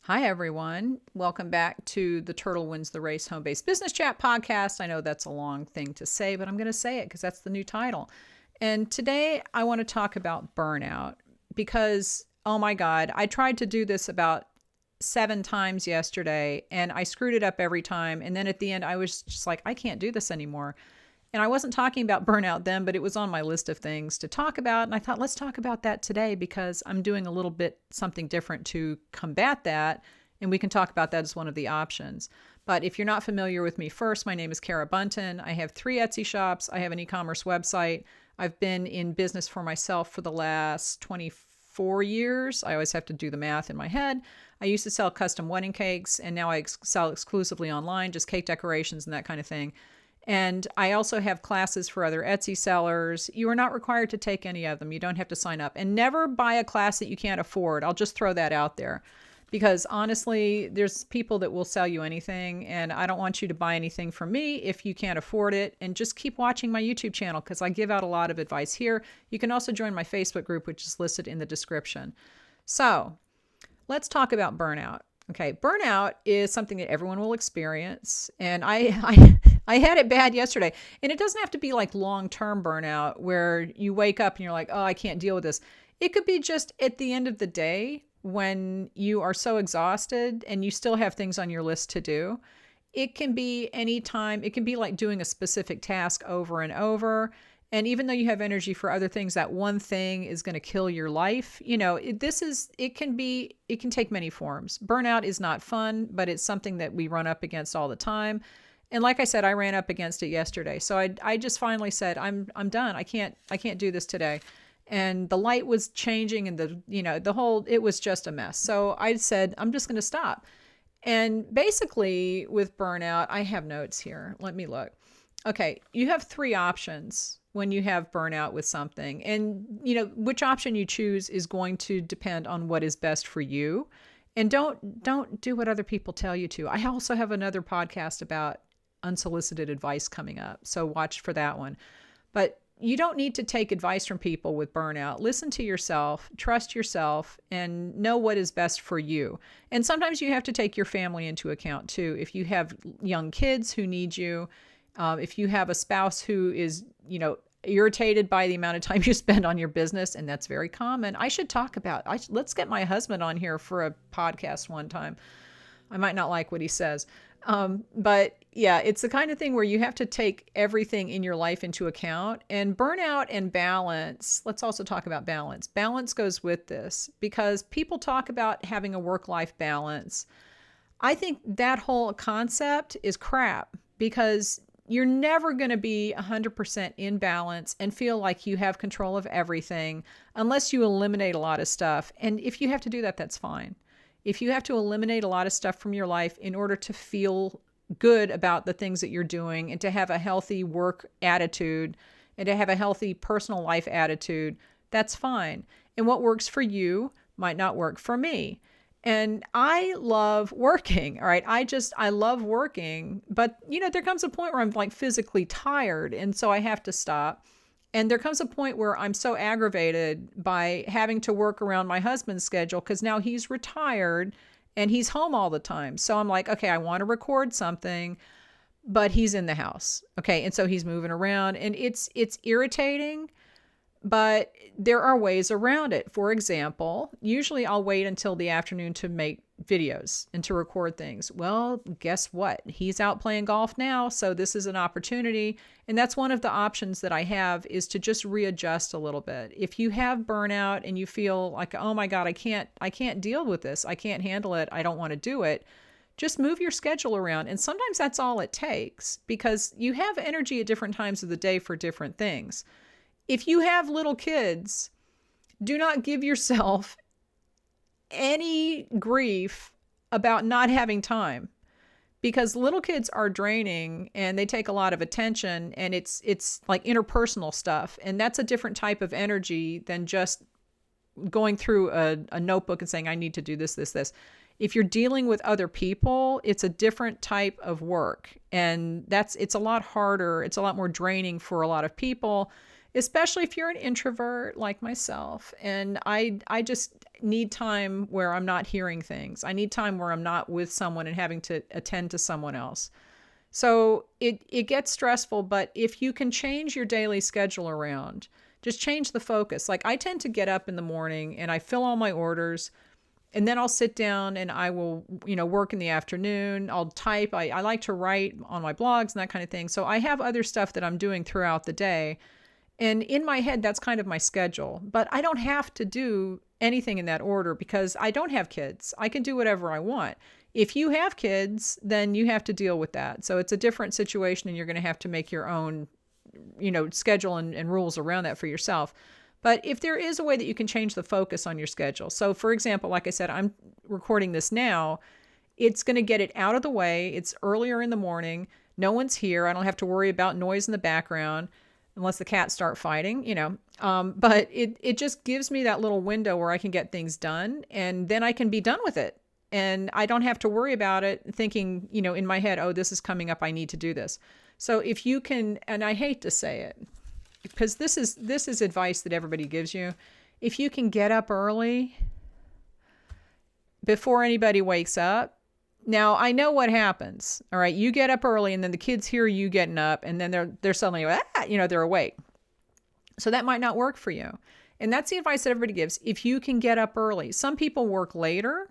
Hi, everyone. Welcome back to the Turtle Wins the Race Home-Based Business Chat podcast. I know that's a long thing to say, but I'm going to say it because that's the new title. And today I want to talk about burnout because, oh my God, I tried to do this about 7 times yesterday and I screwed it up every time. And then at the end, I was just like, I can't do this anymore. And I wasn't talking about burnout then, but it was on my list of things to talk about. And I thought, let's talk about that today because I'm doing a little bit something different to combat that. And we can talk about that as one of the options. But if you're not familiar with me first, my name is Kara Buntin. I have 3 Etsy shops. I have an e-commerce website. I've been in business for myself for the last 24 years. I always have to do the math in my head. I used to sell custom wedding cakes, and now I sell exclusively online, just cake decorations and that kind of thing. And I also have classes for other Etsy sellers. You are not required to take any of them. You don't have to sign up. And never buy a class that you can't afford. I'll just throw that out there. Because honestly, there's people that will sell you anything. And I don't want you to buy anything from me if you can't afford it. And just keep watching my YouTube channel because I give out a lot of advice here. You can also join my Facebook group, which is listed in the description. So let's talk about burnout. Okay, burnout is something that everyone will experience. And I had it bad yesterday. And it doesn't have to be like long-term burnout where you wake up and you're like, oh, I can't deal with this. It could be just at the end of the day when you are so exhausted and you still have things on your list to do. It can be any time. It can be like doing a specific task over and over. And even though you have energy for other things, that one thing is going to kill your life. It can take many forms. Burnout is not fun, but it's something that we run up against all the time. And like I said, I ran up against it yesterday. So I just finally said, I'm done. I can't do this today. And the light was changing and it was just a mess. So I said, I'm just going to stop. And basically with burnout, I have notes here. Let me look. Okay. You have 3 options when you have burnout with something. And, which option you choose is going to depend on what is best for you. And don't do what other people tell you to. I also have another podcast about unsolicited advice coming up. So watch for that one. But you don't need to take advice from people with burnout. Listen to yourself, trust yourself, and know what is best for you. And sometimes you have to take your family into account too. If you have young kids who need you, if you have a spouse who is, irritated by the amount of time you spend on your business, and that's very common. I should talk about, let's get my husband on here for a podcast one time. I might not like what he says. But yeah, it's the kind of thing where you have to take everything in your life into account. And burnout and balance, let's also talk about balance. Balance goes with this because people talk about having a work-life balance. I think that whole concept is crap because you're never going to be 100% in balance and feel like you have control of everything unless you eliminate a lot of stuff. And if you have to do that, that's fine. If you have to eliminate a lot of stuff from your life in order to feel good about the things that you're doing and to have a healthy work attitude and to have a healthy personal life attitude, that's fine. And what works for you might not work for me. And I love working, all right? I love working, but there comes a point where I'm like physically tired. And so I have to stop. And there comes a point where I'm so aggravated by having to work around my husband's schedule because now he's retired and he's home all the time. So I'm like, okay, I want to record something, but he's in the house. Okay. And so he's moving around and it's irritating, but there are ways around it. For example, usually I'll wait until the afternoon to make videos and to record things. Well, guess what? He's out playing golf now. So this is an opportunity. And that's one of the options that I have is to just readjust a little bit. If you have burnout and you feel like, oh my God, I can't deal with this. I can't handle it. I don't want to do it. Just move your schedule around. And sometimes that's all it takes because you have energy at different times of the day for different things. If you have little kids, do not give yourself any grief about not having time because little kids are draining and they take a lot of attention and it's like interpersonal stuff. And that's a different type of energy than just going through a notebook and saying, I need to do this, this, this. If you're dealing with other people, it's a different type of work. And it's a lot harder. It's a lot more draining for a lot of people. especially if you're an introvert like myself. And I just need time where I'm not hearing things. I need time where I'm not with someone and having to attend to someone else. So it gets stressful, but if you can change your daily schedule around, just change the focus. Like I tend to get up in the morning and I fill all my orders, and then I'll sit down and I will, work in the afternoon. I'll type. I like to write on my blogs and that kind of thing. So I have other stuff that I'm doing throughout the day. And in my head, that's kind of my schedule. But I don't have to do anything in that order because I don't have kids. I can do whatever I want. If you have kids, then you have to deal with that. So it's a different situation and you're going to have to make your own, schedule and rules around that for yourself. But if there is a way that you can change the focus on your schedule. So for example, like I said, I'm recording this now. It's going to get it out of the way. It's earlier in the morning. No one's here. I don't have to worry about noise in the background unless the cats start fighting, But it just gives me that little window where I can get things done and then I can be done with it. And I don't have to worry about it thinking, in my head, oh, this is coming up. I need to do this. So if you can, and I hate to say it, because this is advice that everybody gives you. If you can get up early before anybody wakes up. Now I know what happens. All right. You get up early and then the kids hear you getting up and then they're suddenly, they're awake. So that might not work for you. And that's the advice that everybody gives. If you can get up early, some people work later.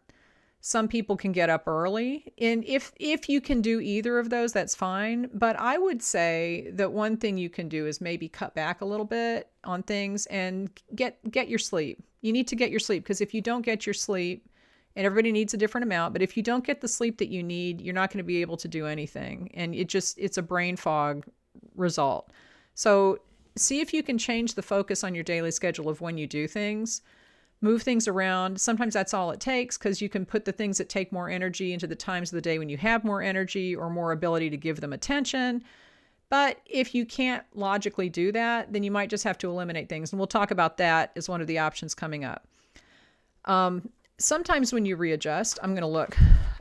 Some people can get up early. And if you can do either of those, that's fine. But I would say that one thing you can do is maybe cut back a little bit on things and get your sleep. You need to get your sleep because if you don't get your sleep, and everybody needs a different amount, but if you don't get the sleep that you need, you're not going to be able to do anything. And it's a brain fog result. So see if you can change the focus on your daily schedule of when you do things. Move things around. Sometimes that's all it takes because you can put the things that take more energy into the times of the day when you have more energy or more ability to give them attention. But if you can't logically do that, then you might just have to eliminate things. And we'll talk about that as one of the options coming up. Sometimes when you readjust, I'm going to look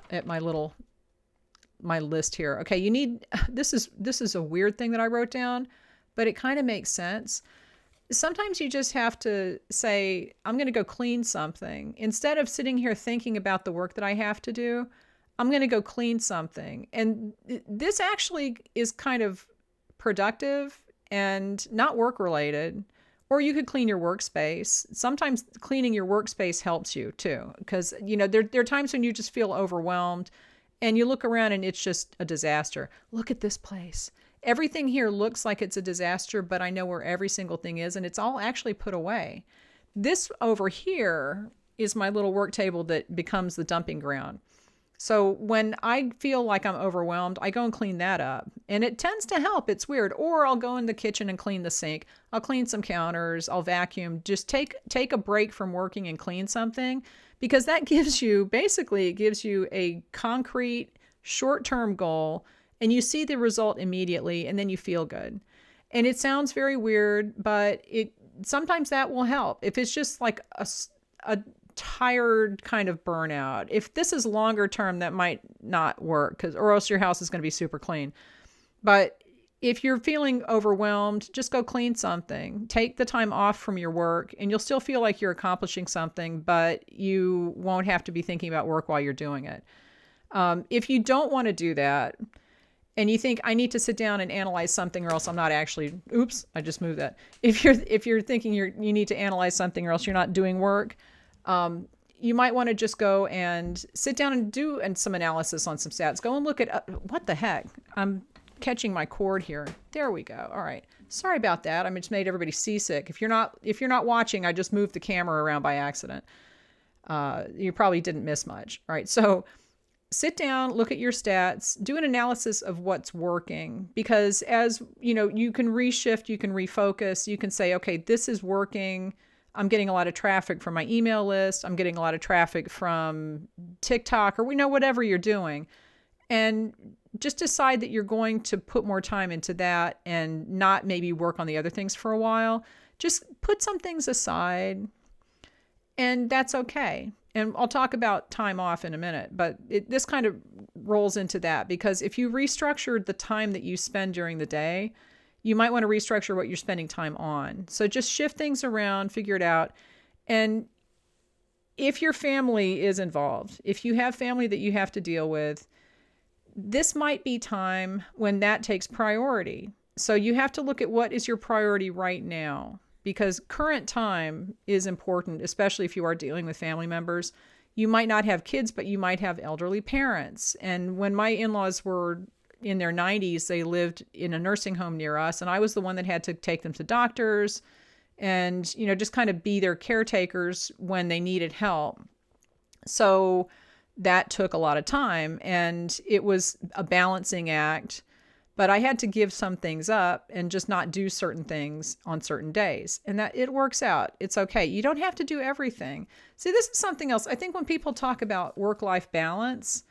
at my list here. Okay, this is a weird thing that I wrote down, but it kind of makes sense. Sometimes you just have to say, I'm going to go clean something. Instead of sitting here thinking about the work that I have to do, I'm going to go clean something. And this actually is kind of productive and not work related. Or you could clean your workspace. Sometimes cleaning your workspace helps you too, because there are times when you just feel overwhelmed and you look around and it's just a disaster. Look at this place. Everything here looks like it's a disaster, but I know where every single thing is and it's all actually put away. This over here is my little work table that becomes the dumping ground. So when I feel like I'm overwhelmed, I go and clean that up. And it tends to help. It's weird. Or I'll go in the kitchen and clean the sink. I'll clean some counters. I'll vacuum. Just take a break from working and clean something because that gives you a concrete short-term goal and you see the result immediately and then you feel good. And it sounds very weird, but sometimes that will help. If it's just like a tired kind of burnout. If this is longer term, that might not work or else your house is going to be super clean. But if you're feeling overwhelmed, just go clean something. Take the time off from your work and you'll still feel like you're accomplishing something, but you won't have to be thinking about work while you're doing it. If you don't want to do that and you think I need to sit down and analyze something or else I'm not actually, oops, I just moved that. If you're thinking you need to analyze something or else you're not doing work, you might want to just go and sit down and do some analysis on some stats. Go and look at what the heck. I'm catching my cord here. There we go. All right. Sorry about that. I just made everybody seasick. If you're not watching, I just moved the camera around by accident. You probably didn't miss much. All right. So sit down, look at your stats, do an analysis of what's working because as you can reshift, you can refocus, you can say, okay, this is working. I'm getting a lot of traffic from my email list. I'm getting a lot of traffic from TikTok or whatever you're doing. And just decide that you're going to put more time into that and not maybe work on the other things for a while. Just put some things aside and that's okay. And I'll talk about time off in a minute, but this kind of rolls into that because if you restructured the time that you spend during the day, you might want to restructure what you're spending time on. So just shift things around, figure it out. And if your family is involved, if you have family that you have to deal with, this might be time when that takes priority. So you have to look at what is your priority right now, because current time is important, especially if you are dealing with family members. You might not have kids, but you might have elderly parents. And when my in-laws were in their 90s, they lived in a nursing home near us, and I was the one that had to take them to doctors and, just kind of be their caretakers when they needed help. So that took a lot of time, and it was a balancing act, but I had to give some things up and just not do certain things on certain days. And that it works out. It's okay. You don't have to do everything. See, this is something else. I think when people talk about work-life balance,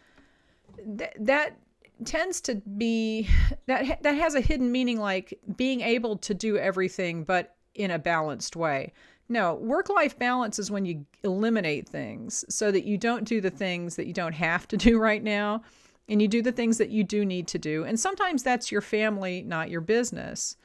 that tends to be, that has a hidden meaning, like being able to do everything, but in a balanced way. No, work-life balance is when you eliminate things so that you don't do the things that you don't have to do right now, and you do the things that you do need to do. And sometimes that's your family, not your business.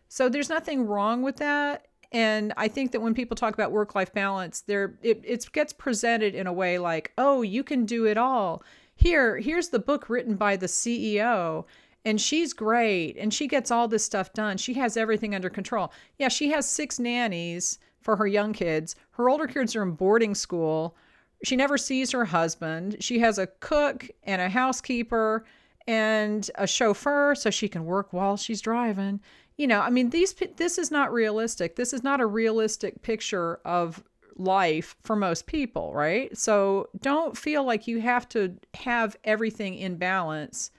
So there's nothing wrong with that. And I think that when people talk about work-life balance, it gets presented in a way like, oh, you can do it all. Here's the book written by the CEO, and she's great, and she gets all this stuff done. She has everything under control. Yeah, she has 6 nannies for her young kids. Her older kids are in boarding school. She never sees her husband. She has a cook and a housekeeper and a chauffeur so she can work while she's driving. This is not realistic. This is not a realistic picture of life for most people, right? So don't feel like you have to have everything in balance.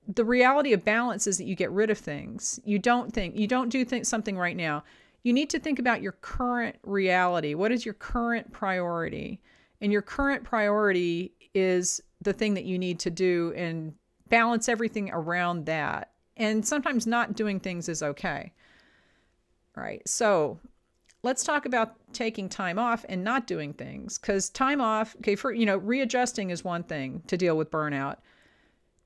The reality of balance is that you get rid of things. You don't do something right now. You need to think about your current reality. What is your current priority? And your current priority is the thing that you need to do, and balance everything around that. And sometimes not doing things is okay. All right. So let's talk about taking time off and not doing things, because time off, readjusting is one thing to deal with burnout.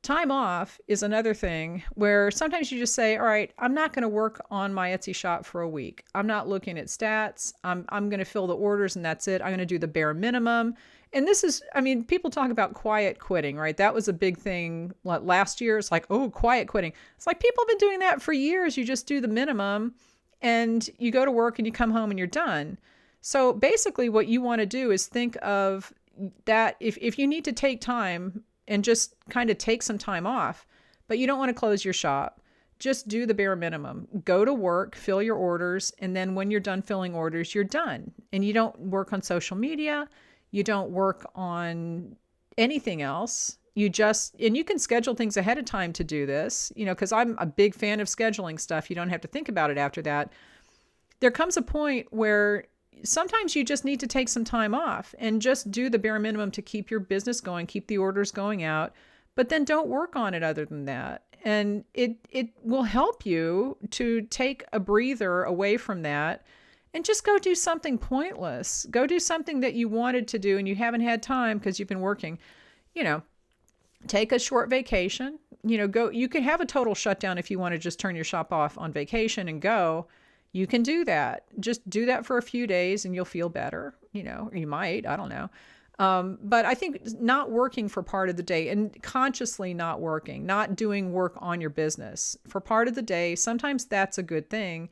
Time off is another thing where sometimes you just say, all right, I'm not going to work on my Etsy shop for a week. I'm not looking at stats. I'm going to fill the orders and that's it. I'm going to do the bare minimum. And this is, people talk about quiet quitting, right? That was a big thing last year. It's like, oh, quiet quitting. It's like people have been doing that for years. You just do the minimum and you go to work and you come home and you're done. So basically what you want to do is think of that if you need to take time and just kind of take some time off, but you don't want to close your shop, just do the bare minimum. Go to work, fill your orders, and then when you're done filling orders, you're done. And you don't work on social media. You don't work on anything else. And you can schedule things ahead of time to do this, because I'm a big fan of scheduling stuff. You don't have to think about it after that. There comes a point where sometimes you just need to take some time off and just do the bare minimum to keep your business going, keep the orders going out, but then don't work on it other than that. And it will help you to take a breather away from that and just go do something pointless. Go do something that you wanted to do and you haven't had time because you've been working. Take a short vacation. You can have a total shutdown if you want to just turn your shop off on vacation and go. You can do that. Just do that for a few days and you'll feel better, or you might, I don't know. But I think not working for part of the day and consciously not working, not doing work on your business for part of the day, sometimes that's a good thing.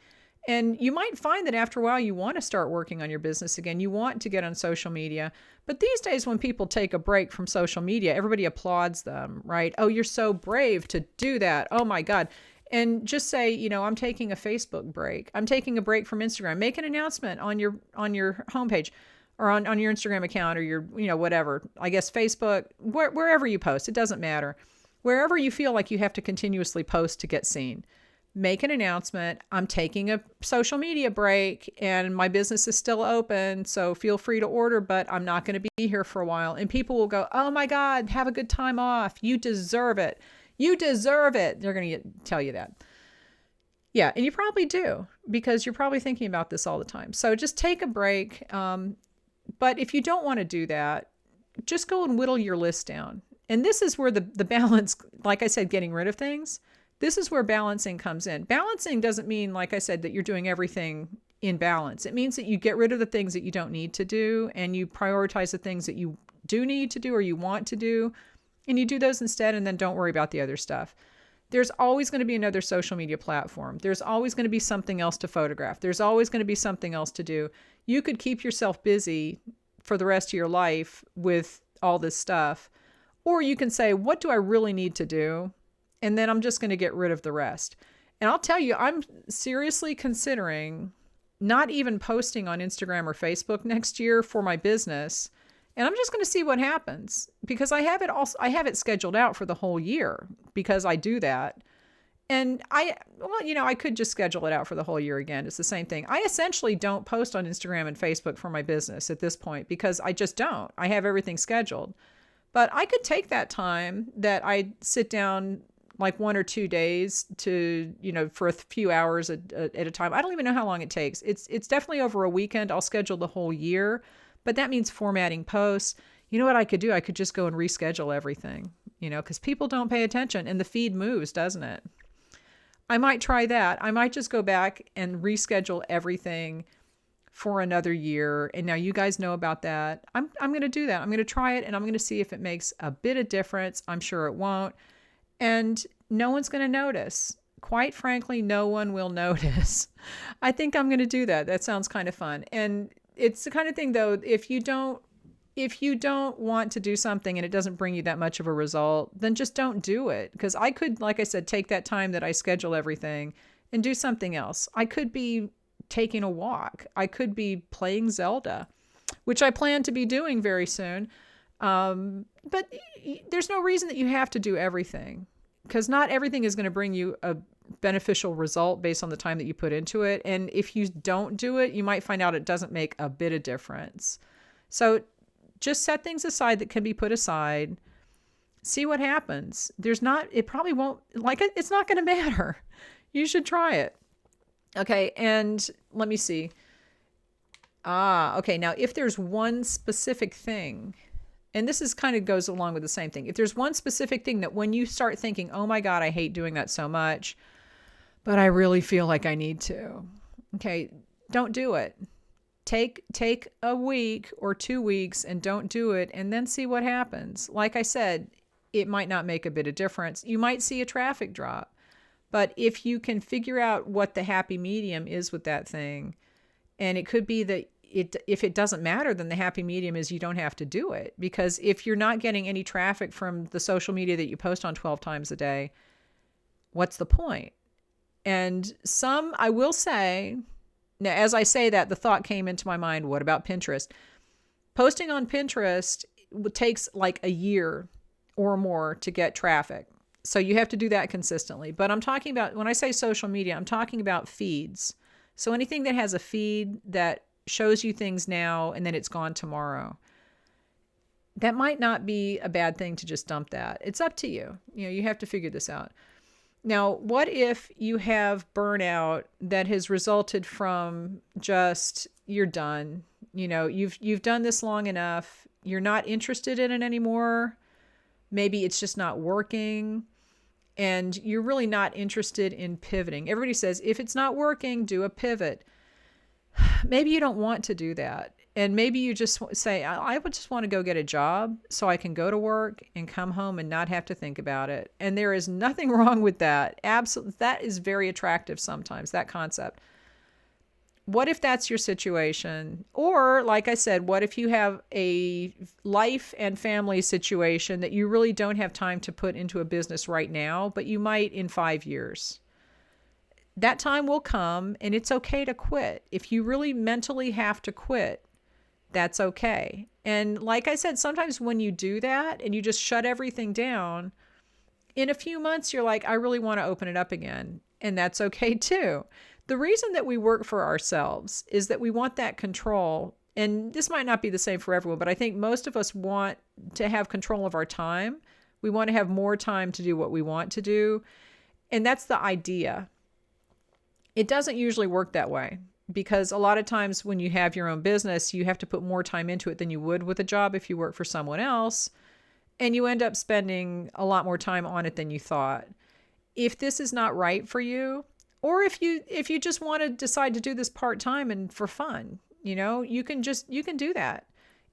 And you might find that after a while you want to start working on your business again. You want to get on social media. But these days when people take a break from social media, everybody applauds them, right? Oh, you're so brave to do that. Oh my God. And just say, I'm taking a Facebook break. I'm taking a break from Instagram. Make an announcement on your homepage or on your Instagram account or your, whatever. I guess Facebook, wherever you post, it doesn't matter. Wherever you feel like you have to continuously post to get seen, make an announcement. I'm taking a social media break and my business is still open. So feel free to order, but I'm not going to be here for a while. And people will go, oh my God, have a good time off. You deserve it. You deserve it. They're going to tell you that. Yeah, and you probably do because you're probably thinking about this all the time. So just take a break. But if you don't want to do that, just go and whittle your list down. And this is where the balance, like I said, getting rid of things. This is where balancing comes in. Balancing doesn't mean, like I said, that you're doing everything in balance. It means that you get rid of the things that you don't need to do and you prioritize the things that you do need to do or you want to do, and you do those instead, and then don't worry about the other stuff. There's always going to be another social media platform. There's always going to be something else to photograph. There's always going to be something else to do. You could keep yourself busy for the rest of your life with all this stuff, or you can say, what do I really need to do? And then I'm just going to get rid of the rest. And I'll tell you, I'm seriously considering not even posting on Instagram or Facebook next year for my business. And I'm just going to see what happens, because I have it scheduled out for the whole year because I do that. And I could just schedule it out for the whole year again. It's the same thing. I essentially don't post on Instagram and Facebook for my business at this point because I just don't. I have everything scheduled. But I could take that time that I sit down like 1 or 2 days to, for a few hours at a time. I don't even know how long it takes. It's definitely over a weekend. I'll schedule the whole year, but that means formatting posts. You know what I could do? I could just go and reschedule everything, because people don't pay attention and the feed moves, doesn't it? I might try that. I might just go back and reschedule everything for another year. And now you guys know about that. I'm going to do that. I'm going to try it and I'm going to see if it makes a bit of difference. I'm sure it won't. And no one's going to notice. Quite frankly, no one will notice. I think I'm going to do that. That sounds kind of fun. And it's the kind of thing, though, if you don't want to do something and it doesn't bring you that much of a result, then just don't do it. Because I could, like I said, take that time that I schedule everything and do something else. I could be taking a walk. I could be playing Zelda, which I plan to be doing very soon. But there's no reason that you have to do everything, because not everything is going to bring you a beneficial result based on the time that you put into it. And if you don't do it, you might find out it doesn't make a bit of difference. So just set things aside that can be put aside. See what happens. It's not going to matter. You should try it. Okay. And let me see. Okay. Now, if there's one specific thing, and this is kind of goes along with the same thing. If there's one specific thing that when you start thinking, oh my God, I hate doing that so much, but I really feel like I need to. Okay. Don't do it. Take a week or 2 weeks and don't do it, and then see what happens. Like I said, it might not make a bit of difference. You might see a traffic drop, but if you can figure out what the happy medium is with that thing, and it could be that if it doesn't matter, then the happy medium is you don't have to do it. Because if you're not getting any traffic from the social media that you post on 12 times a day, what's the point? And I will say, now, as I say that, the thought came into my mind, what about Pinterest? Posting on Pinterest takes like a year or more to get traffic. So you have to do that consistently. But I'm talking about, when I say social media, I'm talking about feeds. So anything that has a feed that shows you things now and then it's gone tomorrow, that might not be a bad thing to just dump that. It's up to you. You have to figure this out. Now, what if you have burnout that has resulted from just, you're done. You've done this long enough. You're not interested in it anymore. Maybe it's just not working and you're really not interested in pivoting. Everybody says, if it's not working, do a pivot. Maybe you don't want to do that. And maybe you just say, I would just want to go get a job so I can go to work and come home and not have to think about it. And there is nothing wrong with that. Absolutely. That is very attractive sometimes, that concept. What if that's your situation? Or, like I said, what if you have a life and family situation that you really don't have time to put into a business right now, but you might in 5 years? That time will come, and it's okay to quit. If you really mentally have to quit, that's okay. And like I said, sometimes when you do that and you just shut everything down, in a few months, you're like, I really want to open it up again. And that's okay too. The reason that we work for ourselves is that we want that control. And this might not be the same for everyone, but I think most of us want to have control of our time. We want to have more time to do what we want to do. And that's the idea. It doesn't usually work that way, because a lot of times when you have your own business, you have to put more time into it than you would with a job if you work for someone else. And you end up spending a lot more time on it than you thought. if this is not right for you, or if you just want to decide to do this part-time and for fun, you can do that.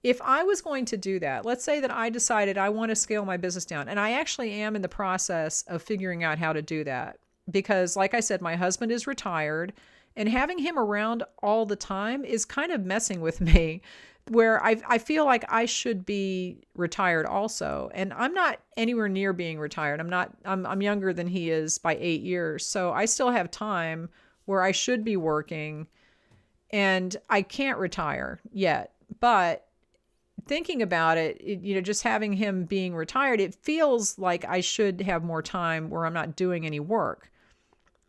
If I was going to do that, let's say that I decided I want to scale my business down, and I actually am in the process of figuring out how to do that because, like I said, my husband is retired, and having him around all the time is kind of messing with me, where I feel like I should be retired also, and I'm not anywhere near being retired. I'm younger than he is by 8 years, so I still have time where I should be working, and I can't retire yet, but thinking about it, just having him being retired, it feels like I should have more time where I'm not doing any work.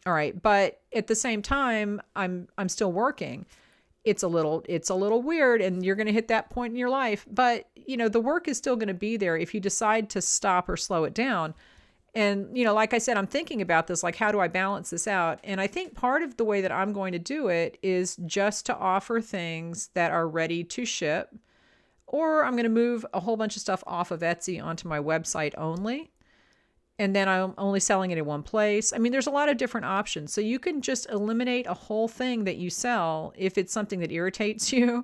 All right. But at the same time, I'm still working. It's a little weird, and you're going to hit that point in your life, but the work is still going to be there if you decide to stop or slow it down. And, like I said, I'm thinking about this, like, how do I balance this out? And I think part of the way that I'm going to do it is just to offer things that are ready to ship. Or I'm going to move a whole bunch of stuff off of Etsy onto my website only. And then I'm only selling it in one place. I mean, there's a lot of different options. So you can just eliminate a whole thing that you sell if it's something that irritates you.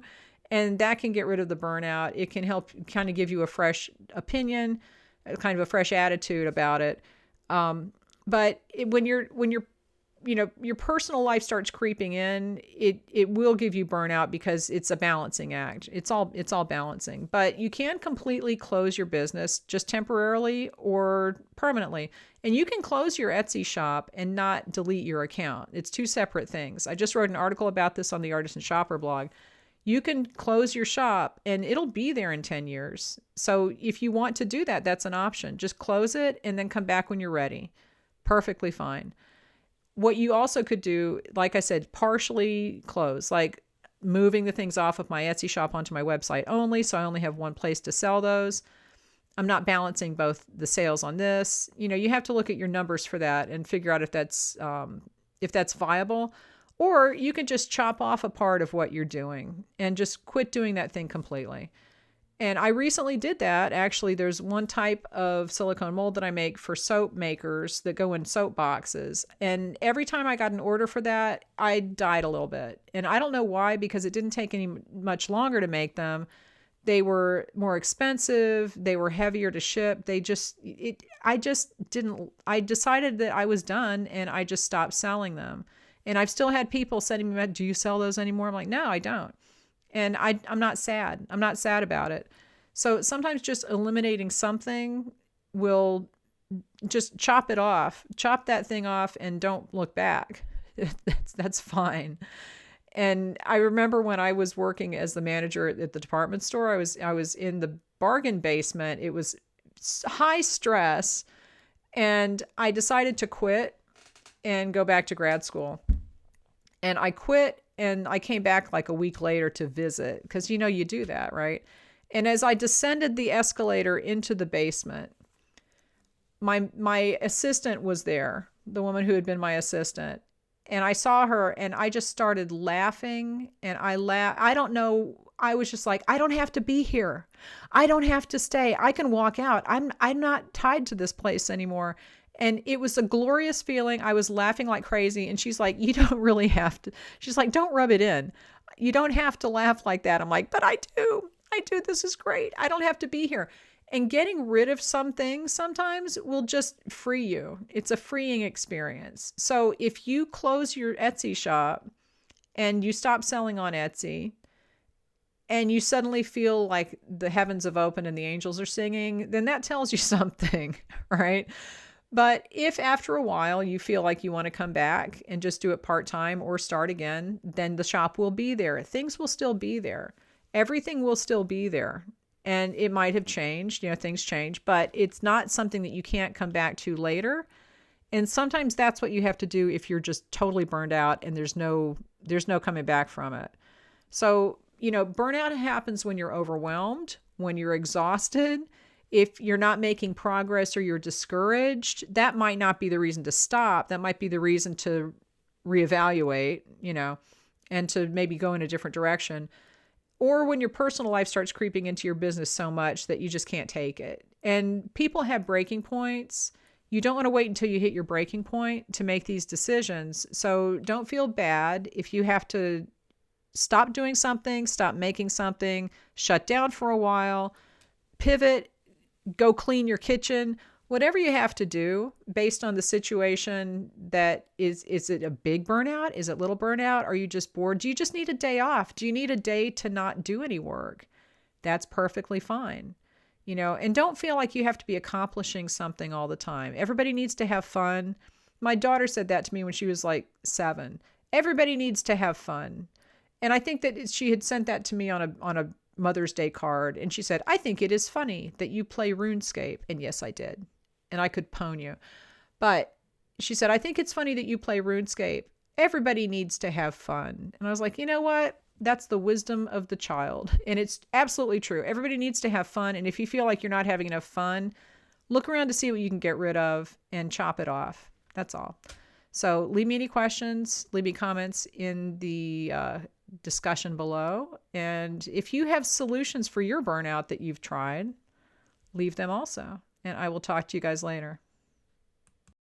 And that can get rid of the burnout. It can help kind of give you a fresh opinion, kind of a fresh attitude about it. But when your personal life starts creeping in, it will give you burnout because it's a balancing act. It's all balancing. But you can completely close your business just temporarily or permanently. And you can close your Etsy shop and not delete your account. It's two separate things. I just wrote an article about this on the Artisan Shopper blog. You can close your shop and it'll be there in 10 years. So if you want to do that, that's an option. Just close it and then come back when you're ready. Perfectly fine. What you also could do, like I said, partially close, like moving the things off of my Etsy shop onto my website only. So I only have one place to sell those. I'm not balancing both the sales on this. You have to look at your numbers for that and figure out if that's viable. Or you can just chop off a part of what you're doing and just quit doing that thing completely. And I recently did that. Actually, there's one type of silicone mold that I make for soap makers that go in soap boxes. And every time I got an order for that, I died a little bit. And I don't know why, because it didn't take much longer to make them. They were more expensive. They were heavier to ship. I decided that I was done and I just stopped selling them. And I've still had people sending me, do you sell those anymore? I'm like, no, I don't. And I'm not sad. I'm not sad about it. So sometimes just eliminating something will just chop it off, chop that thing off and don't look back. That's fine. And I remember when I was working as the manager at the department store, I was in the bargain basement. It was high stress, and I decided to quit and go back to grad school. And I quit. And I came back like a week later to visit because, you do that, right? And as I descended the escalator into the basement, my assistant was there, the woman who had been my assistant. And I saw her and I just started laughing, and I don't know. I was just like, I don't have to be here. I don't have to stay. I can walk out. I'm not tied to this place anymore. And it was a glorious feeling. I was laughing like crazy. And she's like, you don't really have to. She's like, don't rub it in. You don't have to laugh like that. I'm like, but I do. This is great. I don't have to be here. And getting rid of some things sometimes will just free you. It's a freeing experience. So if you close your Etsy shop and you stop selling on Etsy, and you suddenly feel like the heavens have opened and the angels are singing, then that tells you something, right? But if after a while you feel like you want to come back and just do it part-time or start again, then the shop will be there. Things will still be there. Everything will still be there. And it might have changed, things change, but it's not something that you can't come back to later. And sometimes that's what you have to do if you're just totally burned out and there's no coming back from it. So, burnout happens when you're overwhelmed, when you're exhausted. If you're not making progress or you're discouraged, that might not be the reason to stop. That might be the reason to reevaluate, and to maybe go in a different direction. Or when your personal life starts creeping into your business so much that you just can't take it. And people have breaking points. You don't want to wait until you hit your breaking point to make these decisions. So don't feel bad if you have to stop doing something, stop making something, shut down for a while, pivot, go clean your kitchen, whatever you have to do based on the situation. That is it a big burnout? Is it little burnout? Are you just bored? Do you just need a day off? Do you need a day to not do any work? That's perfectly fine. And don't feel like you have to be accomplishing something all the time. Everybody needs to have fun. My daughter said that to me when she was like 7. Everybody needs to have fun. And I think that she had sent that to me on a Mother's Day card. And she said, I think it is funny that you play RuneScape. And yes, I did. And I could pwn you. But she said, I think it's funny that you play RuneScape. Everybody needs to have fun. And I was like, you know what? That's the wisdom of the child. And it's absolutely true. Everybody needs to have fun. And if you feel like you're not having enough fun, look around to see what you can get rid of and chop it off. That's all. So leave me any questions, leave me comments in the discussion below. And if you have solutions for your burnout that you've tried, leave them also. And I will talk to you guys later.